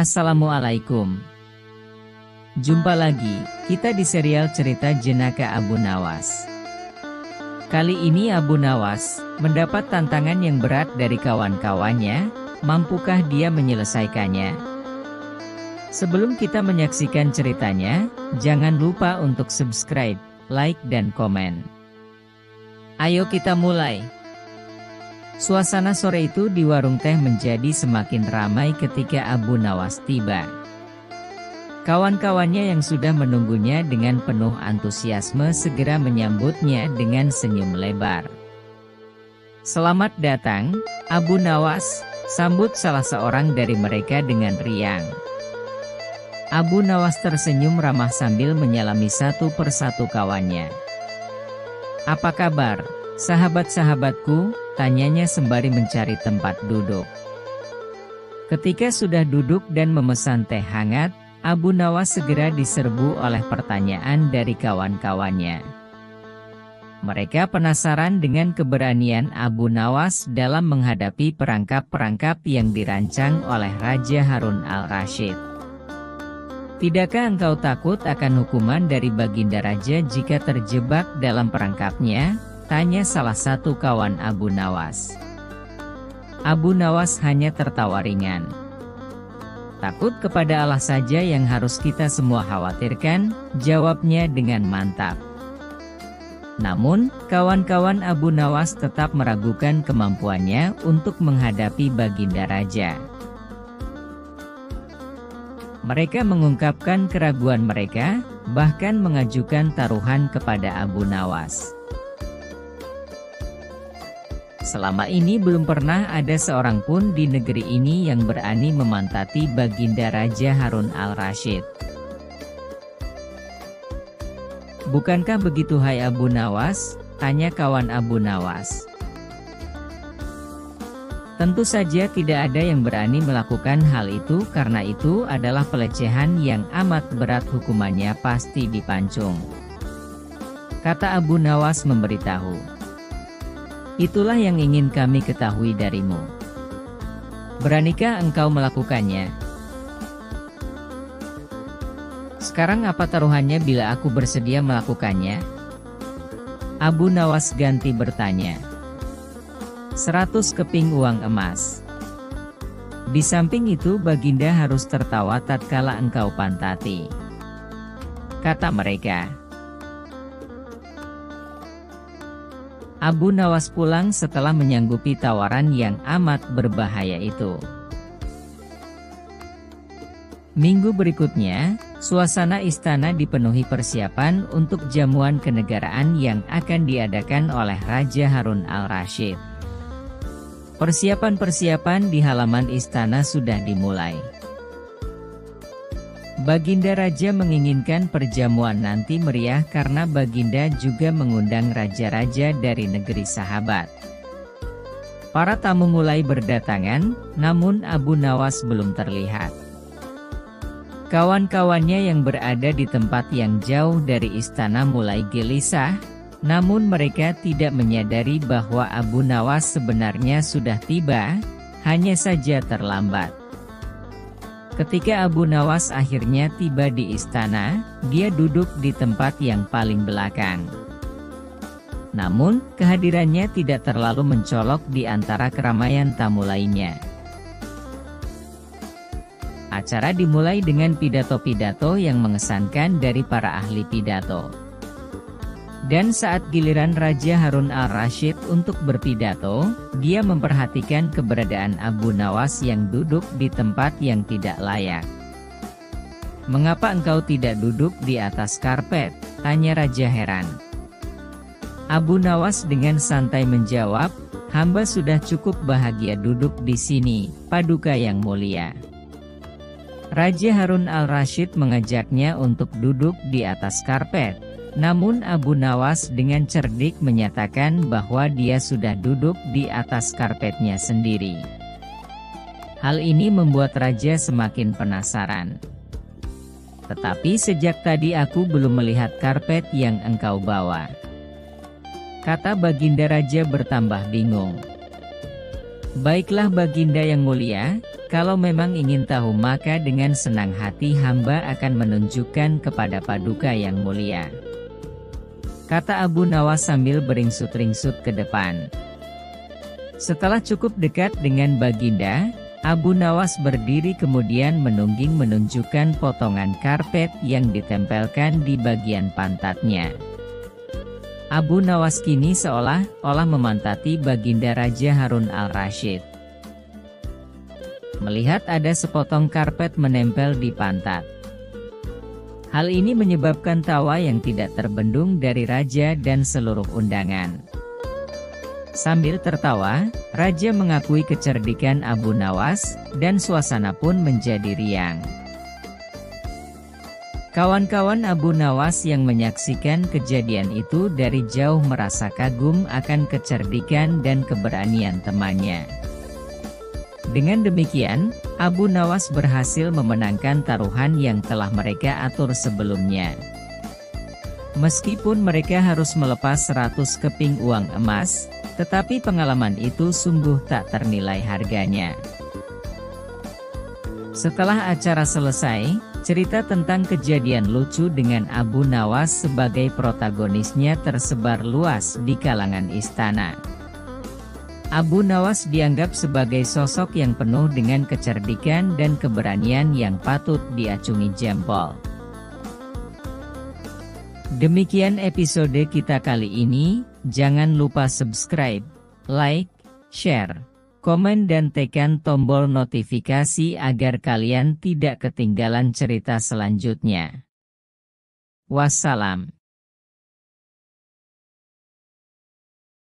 Assalamualaikum. Jumpa lagi, kita di serial cerita Jenaka Abu Nawas. Kali ini Abu Nawas mendapat tantangan yang berat dari kawan-kawannya. Mampukah dia menyelesaikannya? Sebelum kita menyaksikan ceritanya, jangan lupa untuk subscribe, like dan komen. Ayo kita mulai. Suasana sore itu di warung teh menjadi semakin ramai ketika Abu Nawas tiba. Kawan-kawannya yang sudah menunggunya dengan penuh antusiasme segera menyambutnya dengan senyum lebar. "Selamat datang, Abu Nawas," sambut salah seorang dari mereka dengan riang. Abu Nawas tersenyum ramah sambil menyalami satu persatu kawannya. "Apa kabar, sahabat-sahabatku?" tanyanya sembari mencari tempat duduk. Ketika sudah duduk dan memesan teh hangat, Abu Nawas segera diserbu oleh pertanyaan dari kawan-kawannya. Mereka penasaran dengan keberanian Abu Nawas dalam menghadapi perangkap-perangkap yang dirancang oleh Raja Harun al-Rasyid. "Tidakkah engkau takut akan hukuman dari Baginda Raja jika terjebak dalam perangkapnya?" tanya salah satu kawan Abu Nawas. Abu Nawas hanya tertawa ringan. "Takut kepada Allah saja yang harus kita semua khawatirkan," jawabnya dengan mantap. Namun, kawan-kawan Abu Nawas tetap meragukan kemampuannya untuk menghadapi Baginda Raja. Mereka mengungkapkan keraguan mereka, bahkan mengajukan taruhan kepada Abu Nawas. Selama ini belum pernah ada seorang pun di negeri ini yang berani memantati Baginda Raja Harun al-Rasyid. "Bukankah begitu hai Abu Nawas?" tanya kawan Abu Nawas. "Tentu saja tidak ada yang berani melakukan hal itu karena itu adalah pelecehan yang amat berat, hukumannya pasti dipancung," kata Abu Nawas memberitahu. "Itulah yang ingin kami ketahui darimu. Beranikah engkau melakukannya? Sekarang apa taruhannya bila aku bersedia melakukannya?" Abu Nawas ganti bertanya. 100 keping uang emas. Di samping itu Baginda harus tertawa tatkala engkau pantati," kata mereka. Abu Nawas pulang setelah menyanggupi tawaran yang amat berbahaya itu. Minggu berikutnya, suasana istana dipenuhi persiapan untuk jamuan kenegaraan yang akan diadakan oleh Raja Harun al-Rasyid. Persiapan-persiapan di halaman istana sudah dimulai. Baginda Raja menginginkan perjamuan nanti meriah karena Baginda juga mengundang raja-raja dari negeri sahabat. Para tamu mulai berdatangan, namun Abu Nawas belum terlihat. Kawan-kawannya yang berada di tempat yang jauh dari istana mulai gelisah, namun mereka tidak menyadari bahwa Abu Nawas sebenarnya sudah tiba, hanya saja terlambat. Ketika Abu Nawas akhirnya tiba di istana, dia duduk di tempat yang paling belakang. Namun, kehadirannya tidak terlalu mencolok di antara keramaian tamu lainnya. Acara dimulai dengan pidato-pidato yang mengesankan dari para ahli pidato. Dan saat giliran Raja Harun al-Rasyid untuk berpidato, dia memperhatikan keberadaan Abu Nawas yang duduk di tempat yang tidak layak. "Mengapa engkau tidak duduk di atas karpet?" tanya Raja heran. Abu Nawas dengan santai menjawab, "Hamba sudah cukup bahagia duduk di sini, Paduka yang mulia." Raja Harun al-Rasyid mengajaknya untuk duduk di atas karpet. Namun Abu Nawas dengan cerdik menyatakan bahwa dia sudah duduk di atas karpetnya sendiri. Hal ini membuat Raja semakin penasaran. "Tetapi sejak tadi aku belum melihat karpet yang engkau bawa," kata Baginda Raja bertambah bingung. "Baiklah Baginda yang mulia, Kalau memang ingin tahu maka dengan senang hati hamba akan menunjukkan kepada paduka yang mulia, kata Abu Nawas sambil beringsut-ringsut ke depan. Setelah cukup dekat dengan baginda, Abu Nawas berdiri kemudian menungging menunjukkan potongan karpet yang ditempelkan di bagian pantatnya. Abu Nawas kini seolah-olah memantati baginda Raja Harun al-Rasyid. Melihat ada sepotong karpet menempel di pantat. Hal ini menyebabkan tawa yang tidak terbendung dari raja dan seluruh undangan. Sambil tertawa, raja mengakui kecerdikan Abu Nawas, dan suasana pun menjadi riang. Kawan-kawan Abu Nawas yang menyaksikan kejadian itu dari jauh merasa kagum akan kecerdikan dan keberanian temannya. Dengan demikian, Abu Nawas berhasil memenangkan taruhan yang telah mereka atur sebelumnya. Meskipun mereka harus melepas 100 keping uang emas, tetapi pengalaman itu sungguh tak ternilai harganya. Setelah acara selesai, cerita tentang kejadian lucu dengan Abu Nawas sebagai protagonisnya tersebar luas di kalangan istana. Abu Nawas dianggap sebagai sosok yang penuh dengan kecerdikan dan keberanian yang patut diacungi jempol. Demikian episode kita kali ini, jangan lupa subscribe, like, share, komen dan tekan tombol notifikasi agar kalian tidak ketinggalan cerita selanjutnya. Wassalam.